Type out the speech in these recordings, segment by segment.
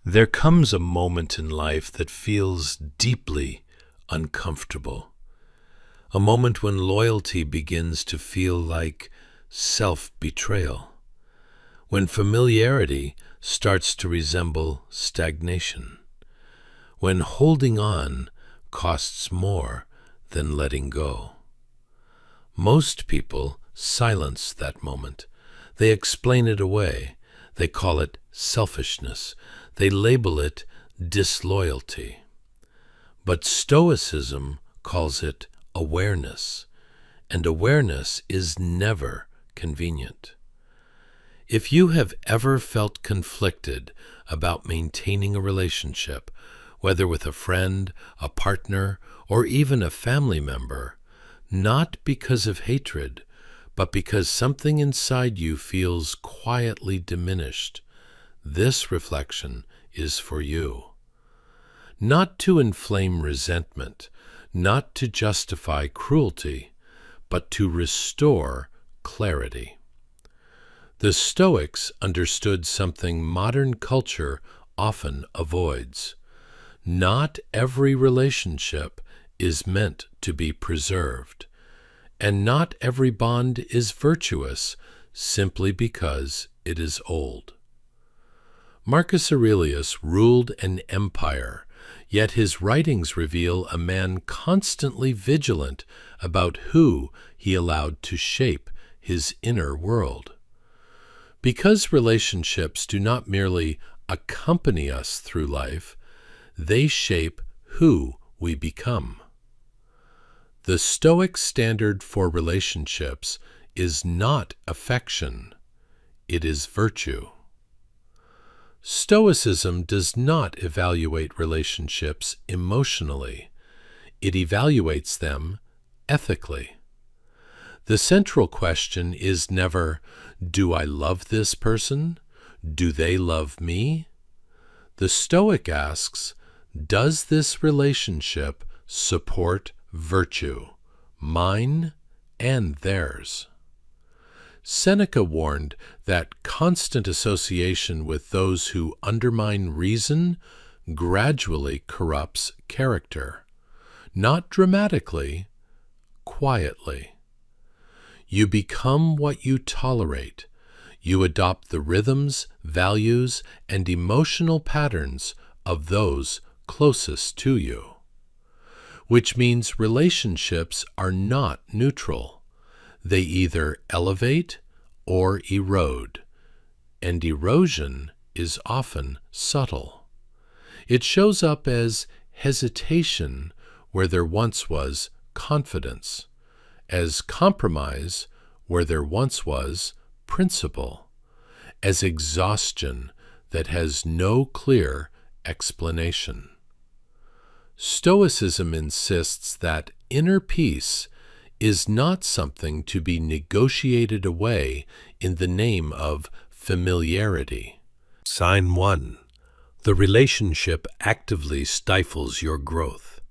There comes a moment in life that feels deeply uncomfortable. A moment when loyalty begins to feel like self-betrayal. When familiarity starts to resemble stagnation. When holding on costs more than letting go. Most people silence that moment. They explain it away. They call it selfishness. They label it disloyalty. But Stoicism calls it awareness, and awareness is never convenient. If you have ever felt conflicted about maintaining a relationship, whether with a friend, a partner, or even a family member, not because of hatred, but because something inside you feels quietly diminished, this reflection is for you. Not to inflame resentment, not to justify cruelty, but to restore clarity. The Stoics understood something modern culture often avoids. Not every relationship is meant to be preserved, and not every bond is virtuous simply because it is old. Marcus Aurelius ruled an empire, yet his writings reveal a man constantly vigilant about who he allowed to shape his inner world. Because relationships do not merely accompany us through life, they shape who we become. The Stoic standard for relationships is not affection, it is virtue. Stoicism does not evaluate relationships emotionally, it evaluates them ethically. The central question is never, do I love this person? Do they love me? The Stoic asks, does this relationship support virtue, mine and theirs? Seneca warned that constant association with those who undermine reason gradually corrupts character, not dramatically, quietly. You become what you tolerate. You adopt the rhythms, values, and emotional patterns of those closest to you. Which means relationships are not neutral. They either elevate or erode, and erosion is often subtle. It shows up as hesitation where there once was confidence, as compromise where there once was principle, as exhaustion that has no clear explanation. Stoicism insists that inner peace is not something to be negotiated away in the name of familiarity. Sign 1. The relationship actively stifles your growth.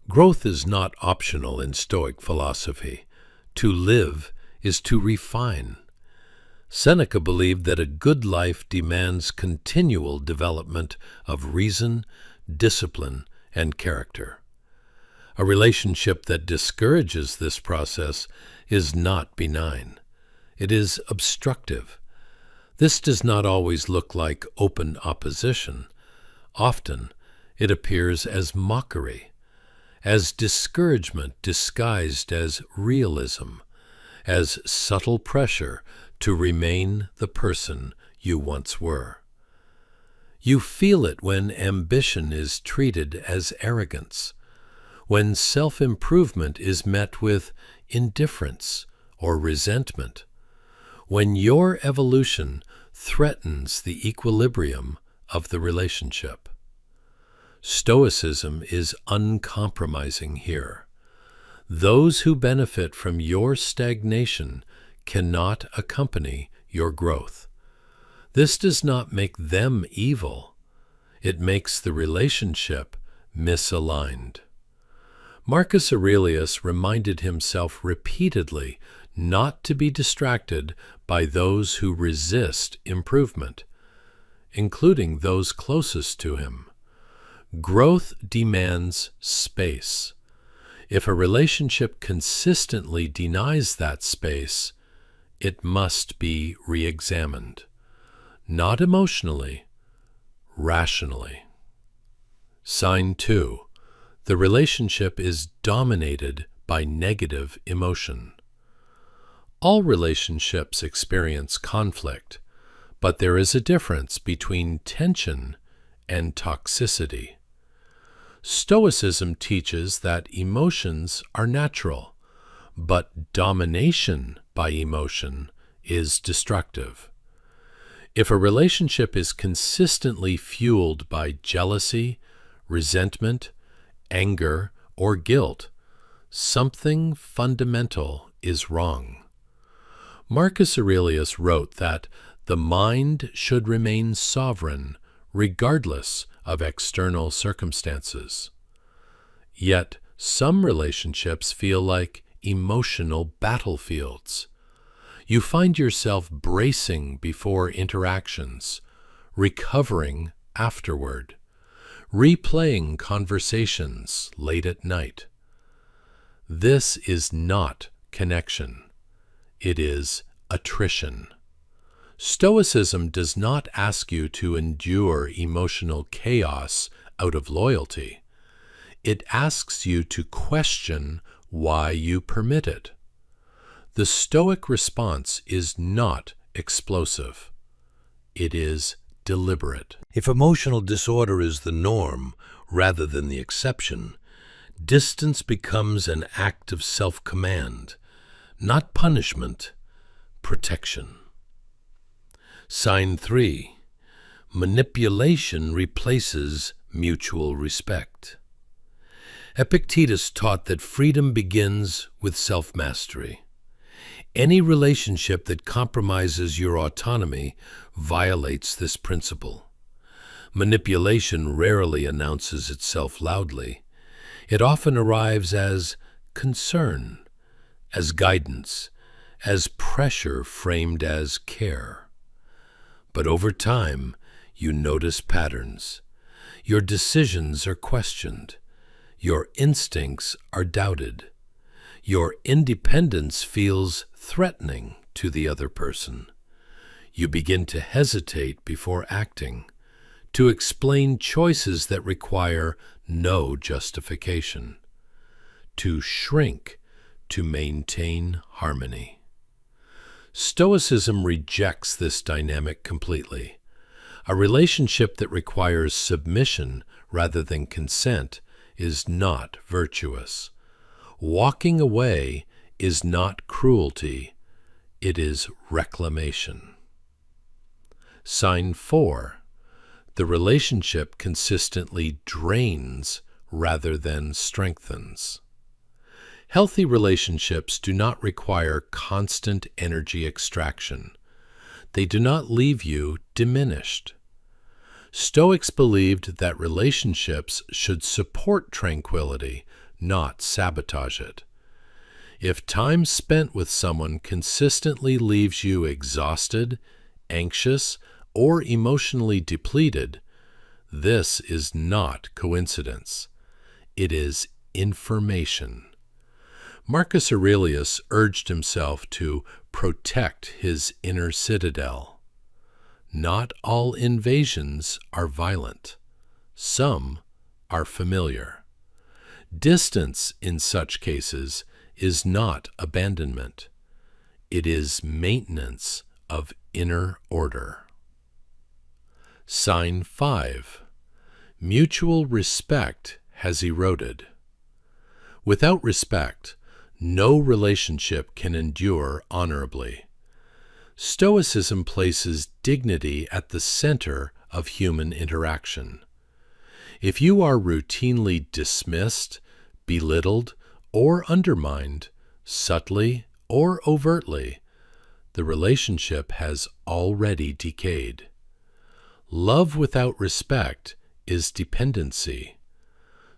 Growth is not optional in Stoic philosophy. To live is to refine. Seneca believed that a good life demands continual development of reason, discipline, and character. A relationship that discourages this process is not benign. It is obstructive. This does not always look like open opposition. Often, it appears as mockery, as discouragement disguised as realism, as subtle pressure to remain the person you once were. You feel it when ambition is treated as arrogance, when self-improvement is met with indifference or resentment, when your evolution threatens the equilibrium of the relationship. Stoicism is uncompromising here. Those who benefit from your stagnation cannot accompany your growth. This does not make them evil. It makes the relationship misaligned. Marcus Aurelius reminded himself repeatedly not to be distracted by those who resist improvement. including those closest to him. Growth demands space. If a relationship consistently denies that space, it must be re-examined. Not emotionally, rationally. Sign 2. The relationship is dominated by negative emotion. All relationships experience conflict, but there is a difference between tension and toxicity. Stoicism teaches that emotions are natural, but domination by emotion is destructive. If a relationship is consistently fueled by jealousy, resentment, anger, or guilt, something fundamental is wrong. Marcus Aurelius wrote that the mind should remain sovereign regardless of external circumstances. Yet some relationships feel like emotional battlefields. You find yourself bracing before interactions, recovering afterward, replaying conversations late at night. This is not connection. It is attrition. Stoicism does not ask you to endure emotional chaos out of loyalty. It asks you to question why you permit it. The Stoic response is not explosive. It is deliberate. If emotional disorder is the norm rather than the exception, distance becomes an act of self-command, not punishment, protection. Sign 3. Manipulation replaces mutual respect. Epictetus taught that freedom begins with self-mastery. Any relationship that compromises your autonomy violates this principle. Manipulation rarely announces itself loudly. It often arrives as concern, as guidance, as pressure framed as care. But over time, you notice patterns. Your decisions are questioned. Your instincts are doubted. Your independence feels threatening to the other person. You begin to hesitate before acting, to explain choices that require no justification, to shrink to maintain harmony. Stoicism rejects this dynamic completely. A relationship that requires submission rather than consent is not virtuous. Walking away is not cruelty, it is reclamation. Sign 4. The relationship consistently drains rather than strengthens. Healthy relationships do not require constant energy extraction. They do not leave you diminished. Stoics believed that relationships should support tranquility, not sabotage it. If time spent with someone consistently leaves you exhausted, anxious, or emotionally depleted, this is not coincidence. It is information. Marcus Aurelius urged himself to protect his inner citadel. Not all invasions are violent. Some are familiar. Distance in such cases is not abandonment. It is maintenance of inner order. Sign 5. Mutual respect has eroded. Without respect, no relationship can endure honorably. Stoicism places dignity at the center of human interaction. If you are routinely dismissed, belittled, or undermined, subtly or overtly, the relationship has already decayed. Love without respect is dependency.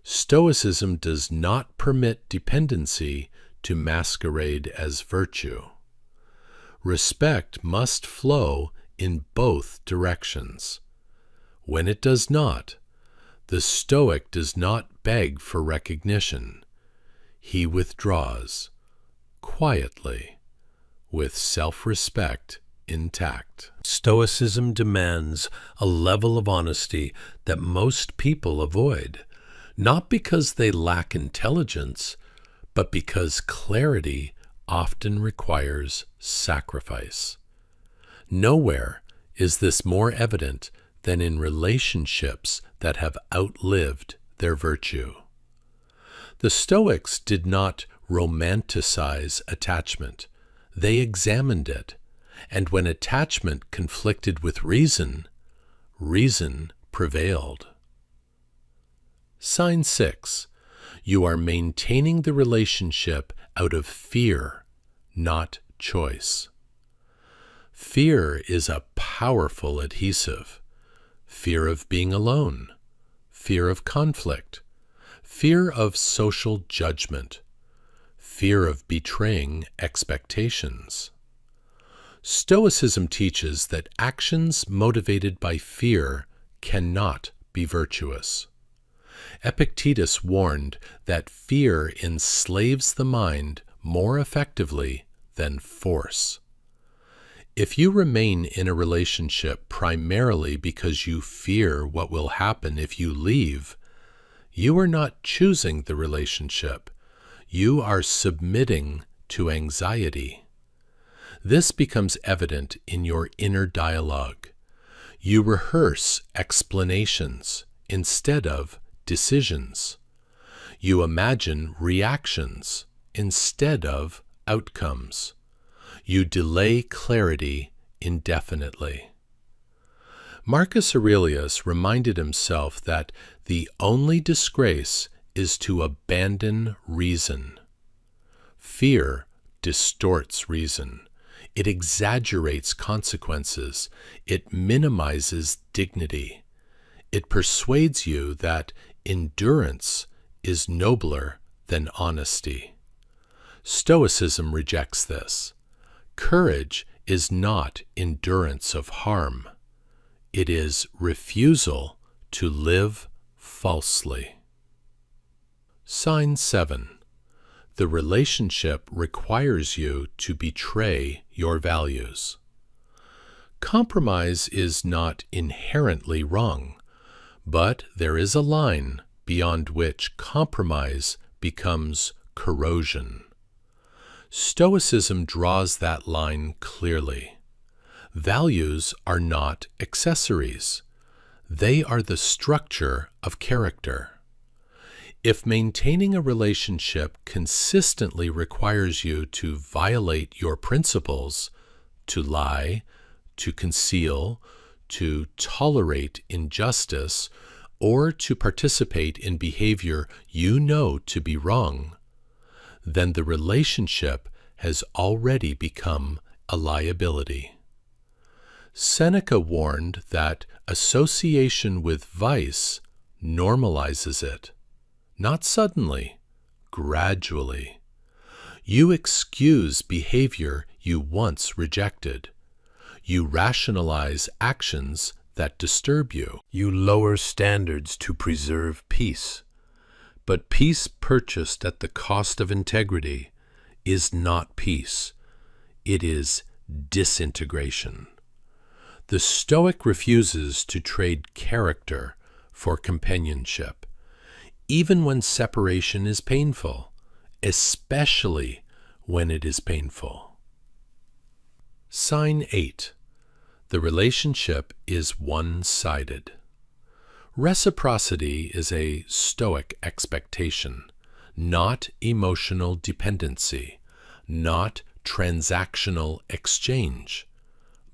Stoicism does not permit dependency to masquerade as virtue. Respect must flow in both directions. When it does not, the Stoic does not beg for recognition. He withdraws, quietly, with self-respect intact. Stoicism demands a level of honesty that most people avoid, not because they lack intelligence, but because clarity often requires sacrifice. Nowhere is this more evident than in relationships that have outlived their virtue. The Stoics did not romanticize attachment. They examined it, and when attachment conflicted with reason, reason prevailed. Sign 6. You are maintaining the relationship out of fear, not choice. Fear is a powerful adhesive. Fear of being alone, fear of conflict, fear of social judgment, fear of betraying expectations. Stoicism teaches that actions motivated by fear cannot be virtuous. Epictetus warned that fear enslaves the mind more effectively than force. If you remain in a relationship primarily because you fear what will happen if you leave, you are not choosing the relationship. You are submitting to anxiety. This becomes evident in your inner dialogue. You rehearse explanations instead of decisions. You imagine reactions instead of outcomes. You delay clarity indefinitely. Marcus Aurelius reminded himself that the only disgrace is to abandon reason. Fear distorts reason. It exaggerates consequences. It minimizes dignity. It persuades you that endurance is nobler than honesty. Stoicism rejects this. Courage is not endurance of harm. It is refusal to live falsely. Sign 7. The relationship requires you to betray your values. Compromise is not inherently wrong, but there is a line beyond which compromise becomes corrosion. Stoicism draws that line clearly. Values are not accessories. They are the structure of character. If maintaining a relationship consistently requires you to violate your principles, to lie, to conceal, to tolerate injustice, or to participate in behavior you know to be wrong, then the relationship has already become a liability. Seneca warned that association with vice normalizes it. Not suddenly, gradually. You excuse behavior you once rejected. You rationalize actions that disturb you. You lower standards to preserve peace. But peace purchased at the cost of integrity is not peace. It is disintegration. The Stoic refuses to trade character for companionship, even when separation is painful, especially when it is painful. Sign 8. The relationship is one-sided. Reciprocity is a Stoic expectation, not emotional dependency, not transactional exchange,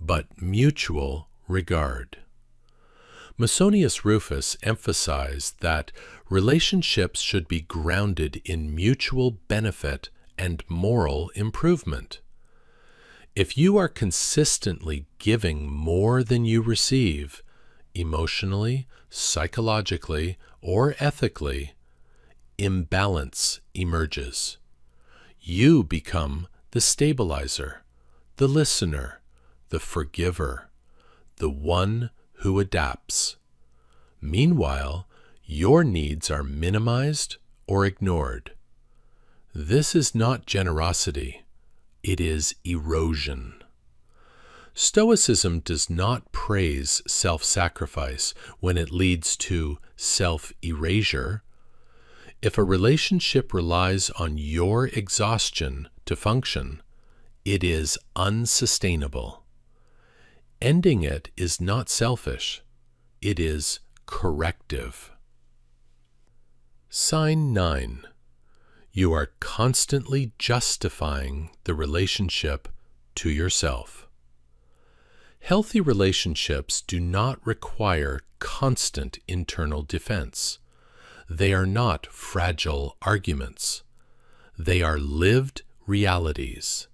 but mutual regard. Musonius Rufus emphasized that relationships should be grounded in mutual benefit and moral improvement. If you are consistently giving more than you receive, emotionally, psychologically, or ethically, imbalance emerges. You become the stabilizer, the listener, the forgiver, the one who adapts. Meanwhile, your needs are minimized or ignored. This is not generosity, it is erosion. Stoicism does not praise self-sacrifice when it leads to self-erasure. If a relationship relies on your exhaustion to function, it is unsustainable. Ending it is not selfish, it is corrective. Sign 9. You are constantly justifying the relationship to yourself. Healthy relationships do not require constant internal defense. They are not fragile arguments. They are lived realities.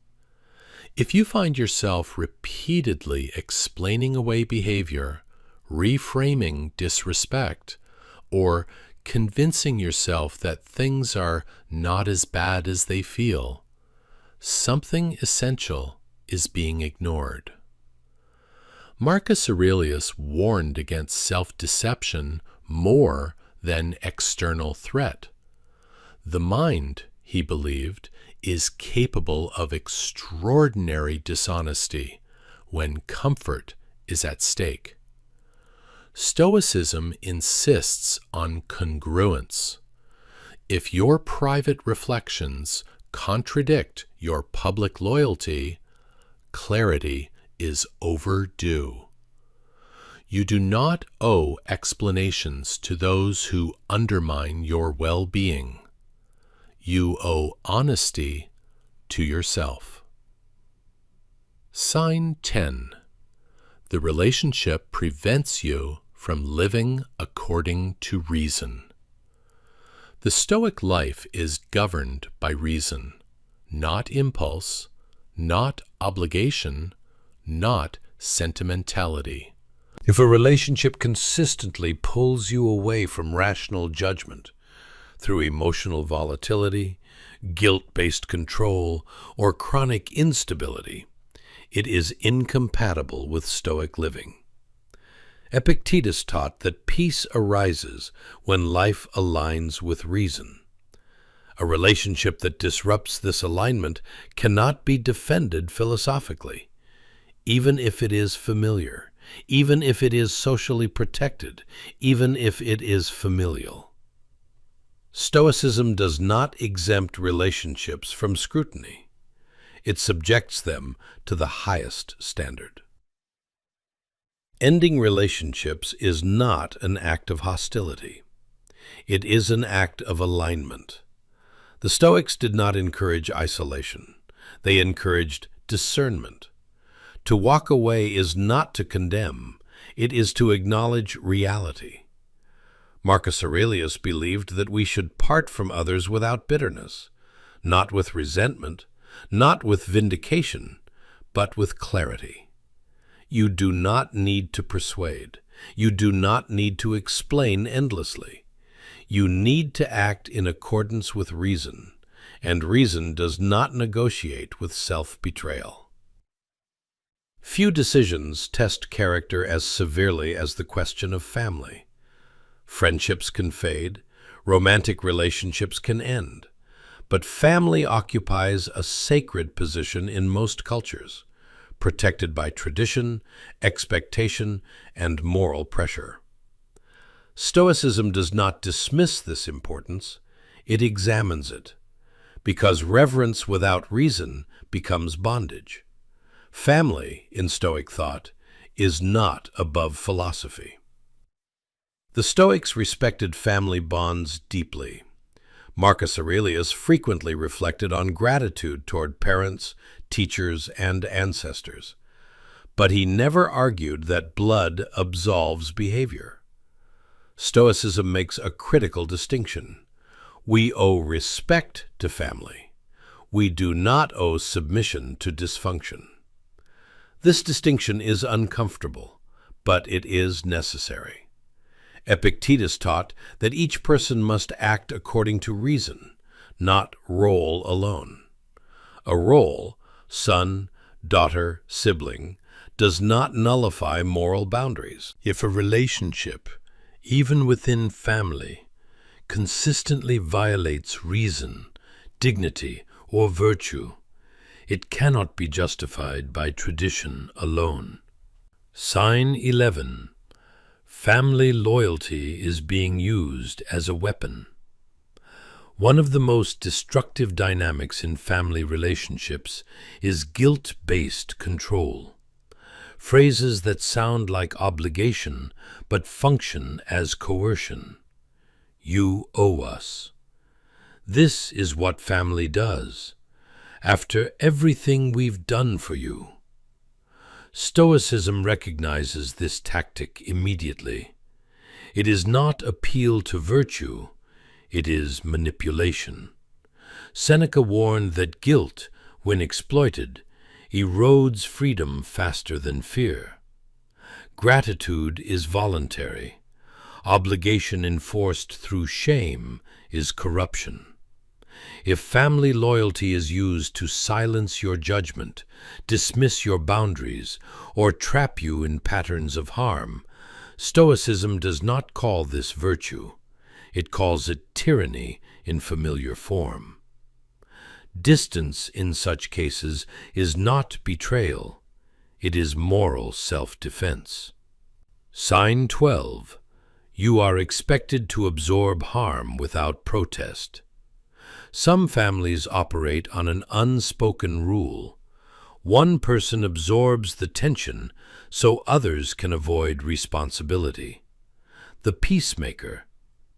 If you find yourself repeatedly explaining away behavior, reframing disrespect, or convincing yourself that things are not as bad as they feel, something essential is being ignored. Marcus Aurelius warned against self-deception more than external threat. The mind, he believed, is capable of extraordinary dishonesty when comfort is at stake. Stoicism insists on congruence. If your private reflections contradict your public loyalty, clarity is overdue. You do not owe explanations to those who undermine your well-being. You owe honesty to yourself. Sign 10. The relationship prevents you from living according to reason. The Stoic life is governed by reason, not impulse, not obligation, not sentimentality. If a relationship consistently pulls you away from rational judgment through emotional volatility, guilt-based control, or chronic instability, it is incompatible with Stoic living. Epictetus taught that peace arises when life aligns with reason. A relationship that disrupts this alignment cannot be defended philosophically, even if it is familiar, even if it is socially protected, even if it is familial. Stoicism does not exempt relationships from scrutiny. It subjects them to the highest standard. Ending relationships is not an act of hostility. It is an act of alignment. The Stoics did not encourage isolation. They encouraged discernment. To walk away is not to condemn. It is to acknowledge reality. Marcus Aurelius believed that we should part from others without bitterness, not with resentment, not with vindication, but with clarity. You do not need to persuade. You do not need to explain endlessly. You need to act in accordance with reason, and reason does not negotiate with self-betrayal. Few decisions test character as severely as the question of family. Friendships can fade, romantic relationships can end, but family occupies a sacred position in most cultures, protected by tradition, expectation, and moral pressure. Stoicism does not dismiss this importance, it examines it, because reverence without reason becomes bondage. Family, in Stoic thought, is not above philosophy. The Stoics respected family bonds deeply. Marcus Aurelius frequently reflected on gratitude toward parents, teachers, and ancestors. But he never argued that blood absolves behavior. Stoicism makes a critical distinction. We owe respect to family. We do not owe submission to dysfunction. This distinction is uncomfortable, but it is necessary. Epictetus taught that each person must act according to reason, not role alone. A role, son, daughter, sibling, does not nullify moral boundaries. If a relationship even within family, consistently violates reason, dignity, or virtue, it cannot be justified by tradition alone. Sign 11. Family loyalty is being used as a weapon. One of the most destructive dynamics in family relationships is guilt-based control. Phrases that sound like obligation but function as coercion. You owe us. This is what family does. After everything we've done for you. Stoicism recognizes this tactic immediately. It is not appeal to virtue, it is manipulation. Seneca warned that guilt, when exploited, erodes freedom faster than fear. Gratitude is voluntary. Obligation enforced through shame is corruption. If family loyalty is used to silence your judgment, dismiss your boundaries, or trap you in patterns of harm, Stoicism does not call this virtue. It calls it tyranny in familiar form. Distance in such cases is not betrayal. It is moral self-defense. Sign 12. You are expected to absorb harm without protest. Some families operate on an unspoken rule. One person absorbs the tension so others can avoid responsibility. The peacemaker,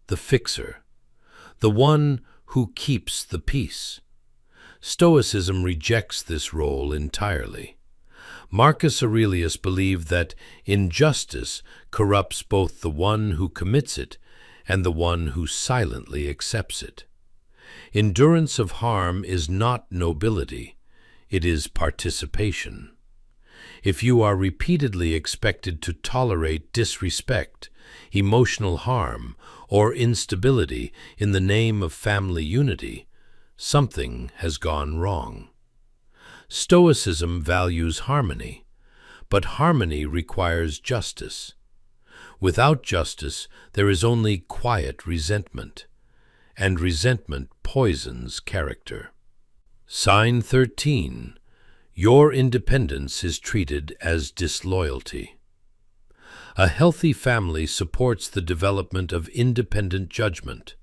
the fixer, the one who keeps the peace. Stoicism rejects this role entirely. Marcus Aurelius believed that injustice corrupts both the one who commits it and the one who silently accepts it. Endurance of harm is not nobility, it is participation. If you are repeatedly expected to tolerate disrespect, emotional harm, or instability in the name of family unity, something has gone wrong. Stoicism values harmony, but harmony requires justice. Without justice, there is only quiet resentment, and resentment poisons character. Sign 13. Your independence is treated as disloyalty. A healthy family supports the development of independent judgment.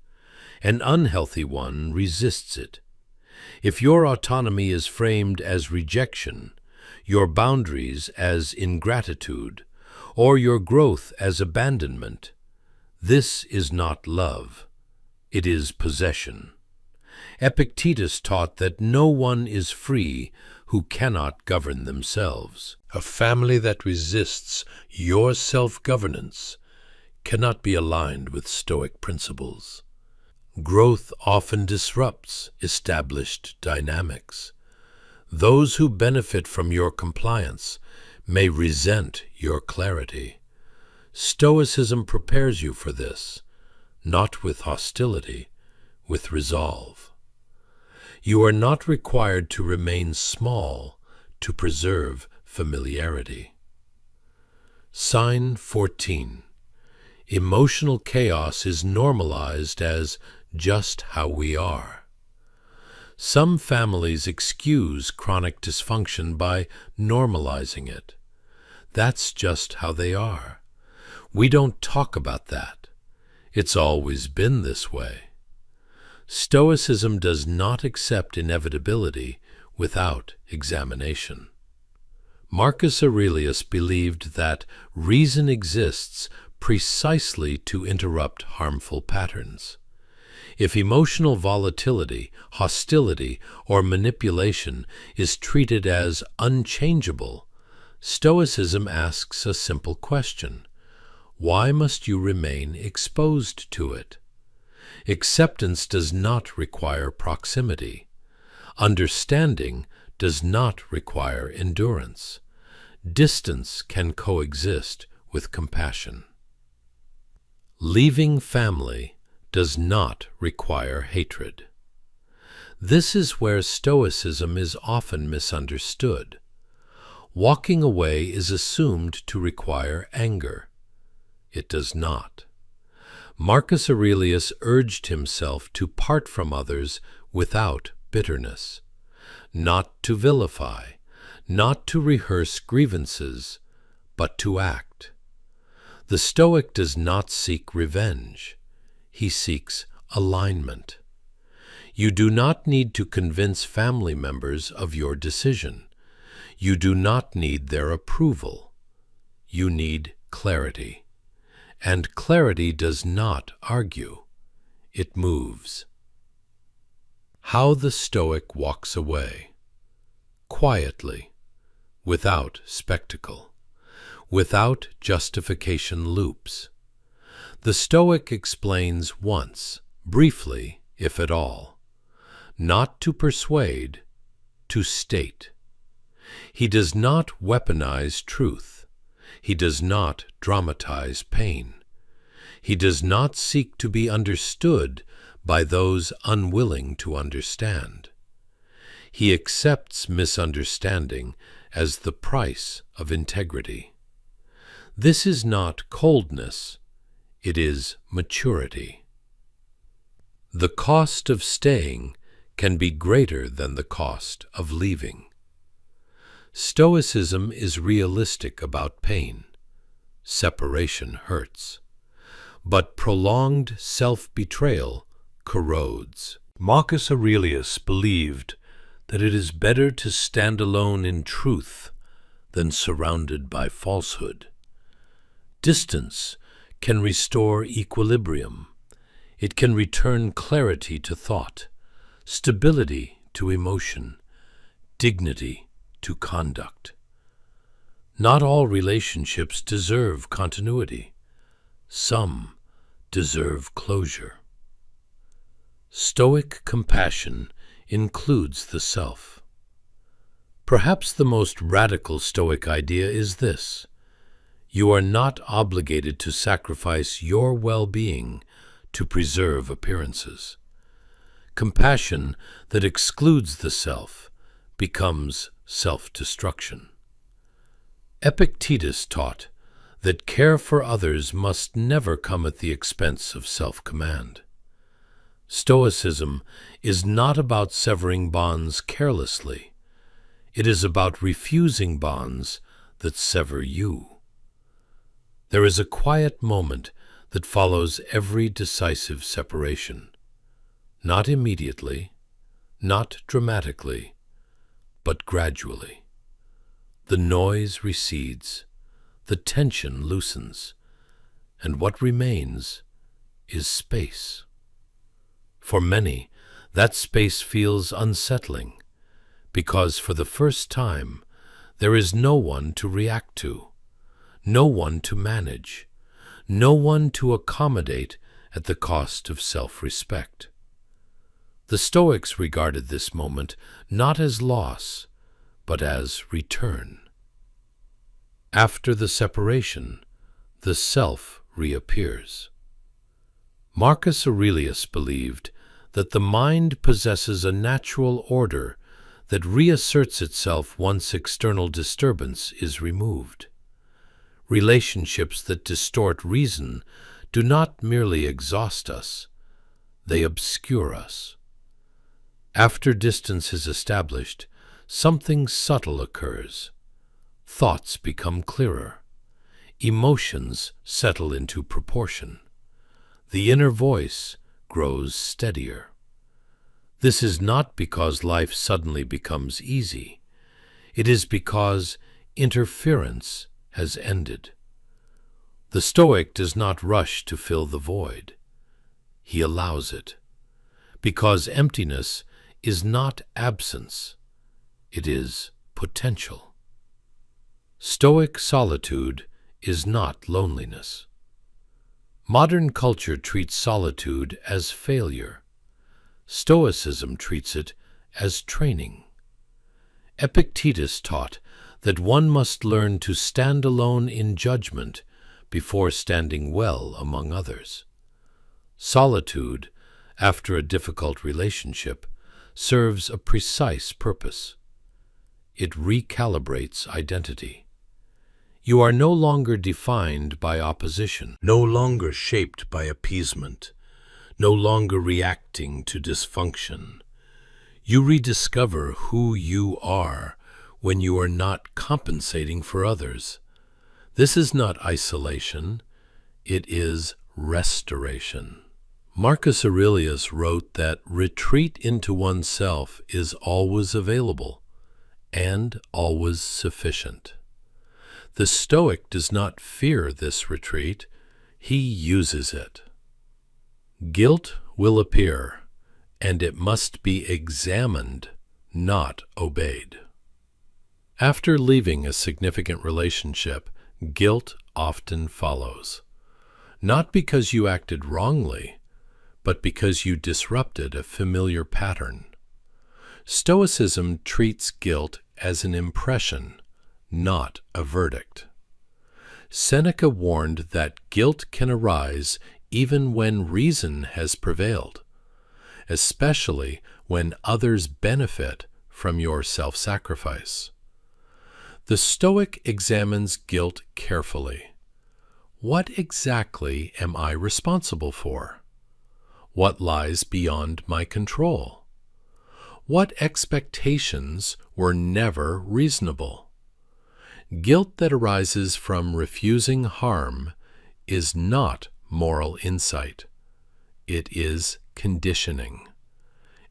An unhealthy one resists it. If your autonomy is framed as rejection, your boundaries as ingratitude, or your growth as abandonment, this is not love. It is possession. Epictetus taught that no one is free who cannot govern themselves. A family that resists your self-governance cannot be aligned with Stoic principles. Growth often disrupts established dynamics. Those who benefit from your compliance may resent your clarity. Stoicism prepares you for this, not with hostility, with resolve. You are not required to remain small to preserve familiarity. Sign 14. Emotional chaos is normalized as just how we are. Some families excuse chronic dysfunction by normalizing it. That's just how they are. We don't talk about that. It's always been this way. Stoicism does not accept inevitability without examination. Marcus Aurelius believed that reason exists precisely to interrupt harmful patterns. If emotional volatility, hostility, or manipulation is treated as unchangeable, Stoicism asks a simple question: why must you remain exposed to it? Acceptance does not require proximity. Understanding does not require endurance. Distance can coexist with compassion. Leaving family does not require hatred. This is where Stoicism is often misunderstood. Walking away is assumed to require anger. It does not. Marcus Aurelius urged himself to part from others without bitterness, not to vilify, not to rehearse grievances, but to act. The Stoic does not seek revenge. He seeks alignment. You do not need to convince family members of your decision. You do not need their approval. You need clarity. And clarity does not argue. It moves. How the Stoic walks away. Quietly, without spectacle, without justification loops. The Stoic explains once, briefly, if at all, not to persuade, to state. He does not weaponize truth. He does not dramatize pain. He does not seek to be understood by those unwilling to understand. He accepts misunderstanding as the price of integrity. This is not coldness, it is maturity. The cost of staying can be greater than the cost of leaving. Stoicism is realistic about pain. Separation hurts. But prolonged self-betrayal corrodes. Marcus Aurelius believed that it is better to stand alone in truth than surrounded by falsehood. Distance can restore equilibrium. It can return clarity to thought, stability to emotion, dignity to conduct. Not all relationships deserve continuity. Some deserve closure. Stoic compassion includes the self. Perhaps the most radical Stoic idea is this: you are not obligated to sacrifice your well-being to preserve appearances. Compassion that excludes the self becomes self-destruction. Epictetus taught that care for others must never come at the expense of self-command. Stoicism is not about severing bonds carelessly. It is about refusing bonds that sever you. There is a quiet moment that follows every decisive separation. Not immediately, not dramatically, but gradually. The noise recedes, the tension loosens, and what remains is space. For many, that space feels unsettling, because for the first time there is no one to react to, no one to manage, no one to accommodate at the cost of self-respect. The Stoics regarded this moment not as loss, but as return. After the separation, the self reappears. Marcus Aurelius believed that the mind possesses a natural order that reasserts itself once external disturbance is removed. Relationships that distort reason do not merely exhaust us, they obscure us. After distance is established, something subtle occurs. Thoughts become clearer. Emotions settle into proportion. The inner voice grows steadier. This is not because life suddenly becomes easy. It is because interference has ended. The Stoic does not rush to fill the void. He allows it, because emptiness is not absence, it is potential. Stoic solitude is not loneliness. Modern culture treats solitude as failure. Stoicism treats it as training. Epictetus taught that one must learn to stand alone in judgment before standing well among others. Solitude, after a difficult relationship, serves a precise purpose. It recalibrates identity. You are no longer defined by opposition, no longer shaped by appeasement, no longer reacting to dysfunction. You rediscover who you are when you are not compensating for others. This is not isolation, it is restoration. Marcus Aurelius wrote that retreat into oneself is always available and always sufficient. The Stoic does not fear this retreat, he uses it. Guilt will appear, and it must be examined, not obeyed. After leaving a significant relationship, guilt often follows. Not because you acted wrongly, but because you disrupted a familiar pattern. Stoicism treats guilt as an impression, not a verdict. Seneca warned that guilt can arise even when reason has prevailed, especially when others benefit from your self-sacrifice. The Stoic examines guilt carefully. What exactly am I responsible for? What lies beyond my control? What expectations were never reasonable? Guilt that arises from refusing harm is not moral insight. It is conditioning,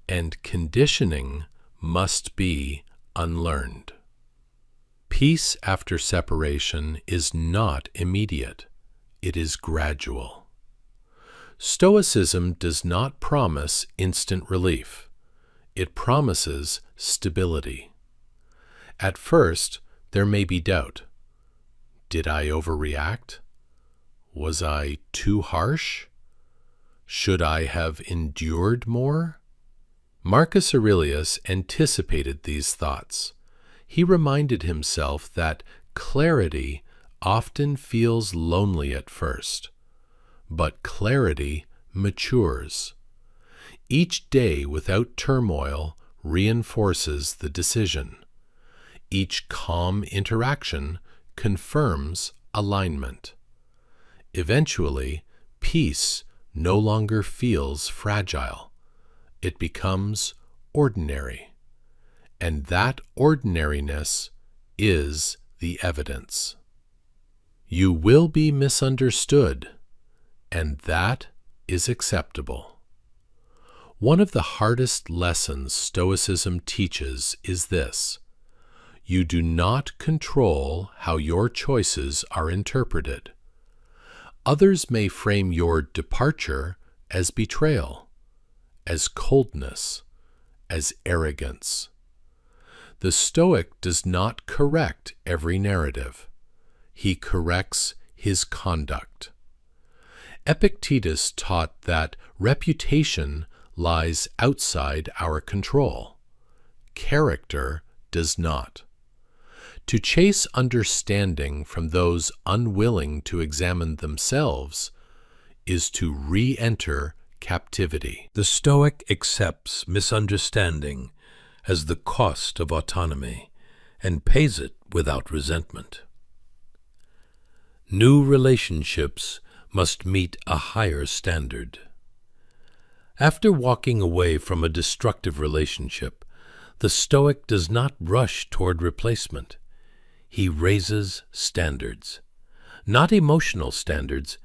and conditioning must be unlearned. Peace after separation is not immediate. It is gradual. Stoicism does not promise instant relief. It promises stability. At first, there may be doubt. Did I overreact? Was I too harsh? Should I have endured more? Marcus Aurelius anticipated these thoughts. He reminded himself that clarity often feels lonely at first, but clarity matures. Each day without turmoil reinforces the decision. Each calm interaction confirms alignment. Eventually, peace no longer feels fragile. It becomes ordinary. And that ordinariness is the evidence. You will be misunderstood, and that is acceptable. One of the hardest lessons Stoicism teaches is this: you do not control how your choices are interpreted. Others may frame your departure as betrayal, as coldness, as arrogance. The Stoic does not correct every narrative. He corrects his conduct. Epictetus taught that reputation lies outside our control. Character does not. To chase understanding from those unwilling to examine themselves is to re-enter captivity. The Stoic accepts misunderstanding as the cost of autonomy and pays it without resentment. New relationships must meet a higher standard. After walking away from a destructive relationship, the Stoic does not rush toward replacement. He raises standards, not emotional standards,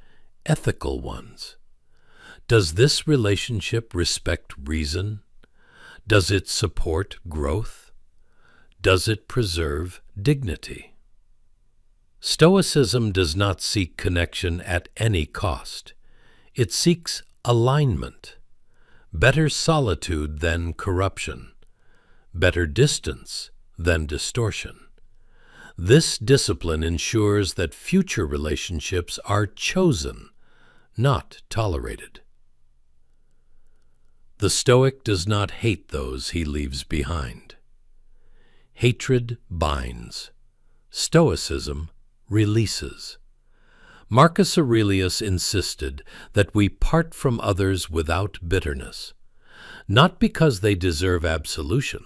ethical ones. Does this relationship respect reason? Does it support growth? Does it preserve dignity? Stoicism does not seek connection at any cost. It seeks alignment. Better solitude than corruption. Better distance than distortion. This discipline ensures that future relationships are chosen, not tolerated. The Stoic does not hate those he leaves behind. Hatred binds. Stoicism releases. Marcus Aurelius insisted that we part from others without bitterness, not because they deserve absolution,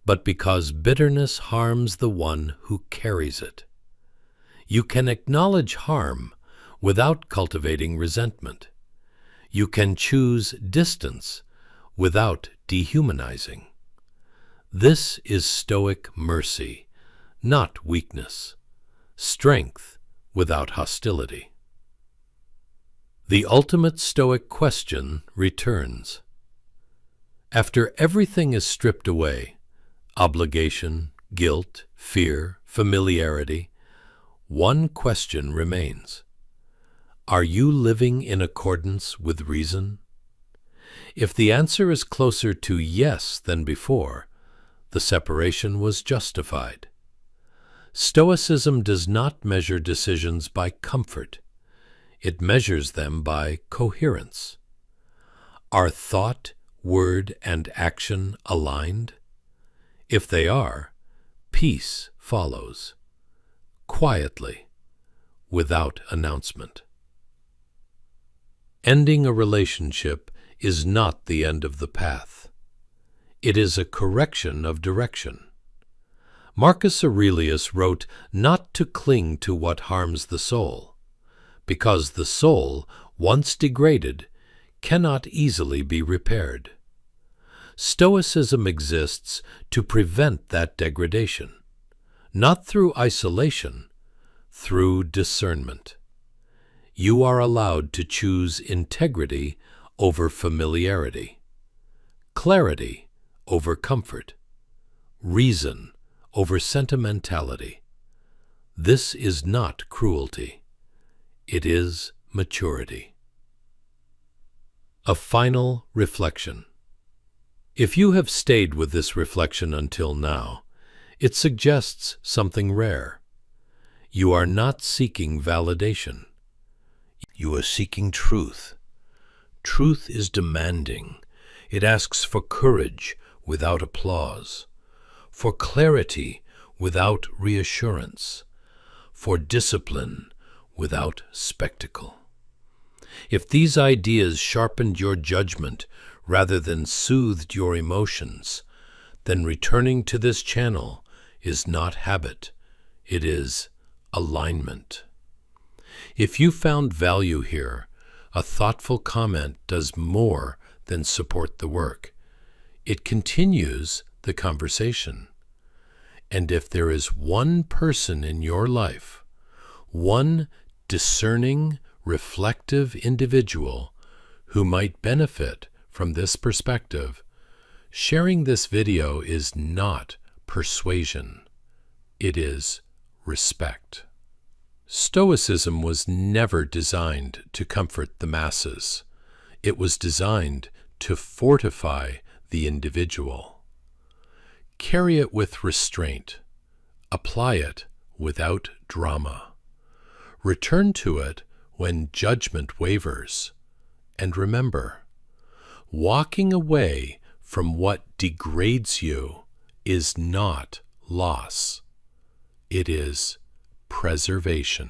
but because bitterness harms the one who carries it. You can acknowledge harm without cultivating resentment. You can choose distance without dehumanizing. This is Stoic mercy, not weakness, strength without hostility. The ultimate Stoic question returns. After everything is stripped away, obligation, guilt, fear, familiarity, one question remains. Are you living in accordance with reason? If the answer is closer to yes than before, the separation was justified. Stoicism does not measure decisions by comfort. It measures them by coherence. Are thought, word, and action aligned? If they are, peace follows, quietly, without announcement. Ending a relationship is not the end of the path. It is a correction of direction. Marcus Aurelius wrote not to cling to what harms the soul, because the soul, once degraded, cannot easily be repaired. Stoicism exists to prevent that degradation, not through isolation, through discernment. You are allowed to choose integrity over familiarity, clarity over comfort, reason over sentimentality. This is not cruelty. It is maturity. A final reflection. If you have stayed with this reflection until now, it suggests something rare. You are not seeking validation. You are seeking truth. Truth is demanding. It asks for courage without applause, for clarity without reassurance, for discipline without spectacle. If these ideas sharpened your judgment rather than soothed your emotions, then returning to this channel is not habit, it is alignment. If you found value here, a thoughtful comment does more than support the work. It continues the conversation. And if there is one person in your life, one discerning, reflective individual who might benefit from this perspective, sharing this video is not persuasion. It is respect. Stoicism was never designed to comfort the masses. It was designed to fortify the individual. Carry it with restraint. Apply it without drama. Return to it when judgment wavers. And remember, walking away from what degrades you is not loss. It is preservation.